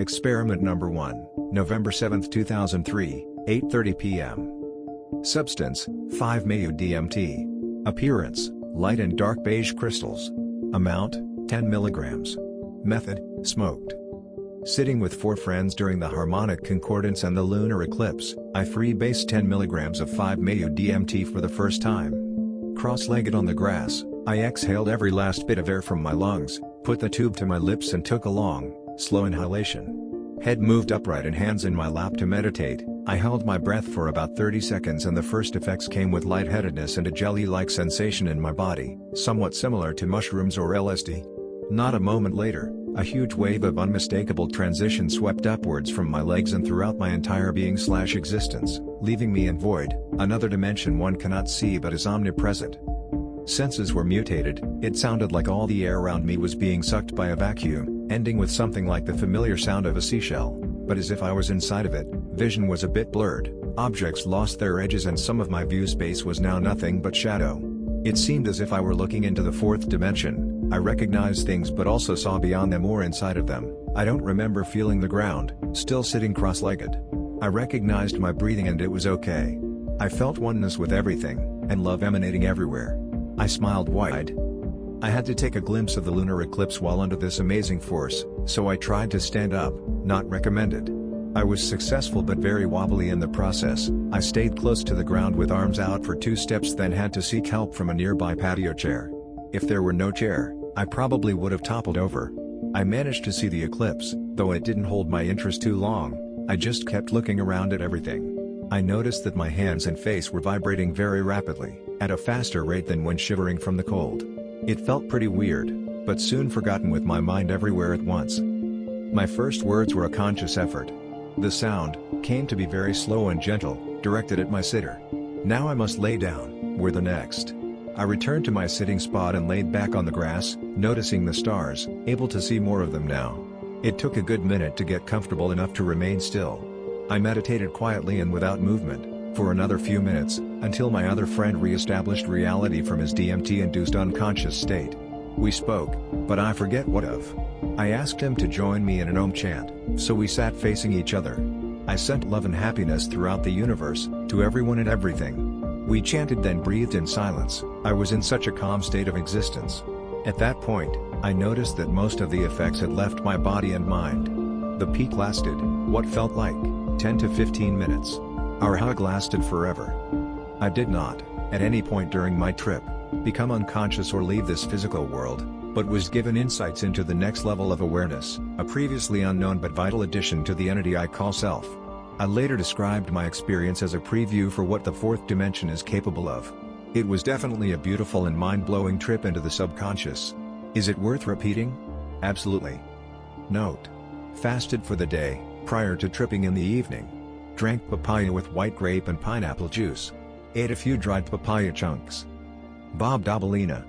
Experiment number 1, November 7, 2003, 8:30 p.m. Substance, 5-MeO DMT. Appearance, light and dark beige crystals. Amount, 10 milligrams. Method, smoked. Sitting with 4 friends during the harmonic concordance and the lunar eclipse, I freebased 10 milligrams of 5-MeO DMT for the first time. Cross-legged on the grass, I exhaled every last bit of air from my lungs, put the tube to my lips and took a long, slow inhalation. Head moved upright and hands in my lap to meditate. I held my breath for about 30 seconds and the first effects came with lightheadedness and a jelly-like sensation in my body, somewhat similar to mushrooms or LSD. Not a moment later, a huge wave of unmistakable transition swept upwards from my legs and throughout my entire being/existence, leaving me in void, another dimension one cannot see but is omnipresent. Senses were mutated, it sounded like all the air around me was being sucked by a vacuum, ending with something like the familiar sound of a seashell, but as if I was inside of it. Vision was a bit blurred, objects lost their edges and some of my view space was now nothing but shadow. It seemed as if I were looking into the 4th dimension. I recognized things but also saw beyond them or inside of them. I don't remember feeling the ground, still sitting cross-legged. I recognized my breathing and it was okay. I felt oneness with everything, and love emanating everywhere. I smiled wide. I had to take a glimpse of the lunar eclipse while under this amazing force, so I tried to stand up, not recommended. I was successful but very wobbly in the process. I stayed close to the ground with arms out for 2 steps, then had to seek help from a nearby patio chair. If there were no chair, I probably would have toppled over. I managed to see the eclipse, though it didn't hold my interest too long. I just kept looking around at everything. I noticed that my hands and face were vibrating very rapidly, at a faster rate than when shivering from the cold. It felt pretty weird, but soon forgotten with my mind everywhere at once. My first words were a conscious effort. The sound came to be very slow and gentle, directed at my sitter. Now I must lay down, were the next. I returned to my sitting spot and laid back on the grass, noticing the stars, able to see more of them now. It took a good minute to get comfortable enough to remain still. I meditated quietly and without movement, for another few minutes, until my other friend re-established reality from his DMT-induced unconscious state. We spoke, but I forget what of. I asked him to join me in an Om chant, so we sat facing each other. I sent love and happiness throughout the universe, to everyone and everything. We chanted then breathed in silence. I was in such a calm state of existence. At that point, I noticed that most of the effects had left my body and mind. The peak lasted, what felt like, 10 to 15 minutes. Our hug lasted forever. I did not, at any point during my trip, become unconscious or leave this physical world, but was given insights into the next level of awareness, a previously unknown but vital addition to the entity I call self. I later described my experience as a preview for what the 4th dimension is capable of. It was definitely a beautiful and mind-blowing trip into the subconscious. Is it worth repeating? Absolutely. Note: fasted for the day, prior to tripping in the evening. Drank papaya with white grape and pineapple juice. Ate a few dried papaya chunks. Bob Dabalina.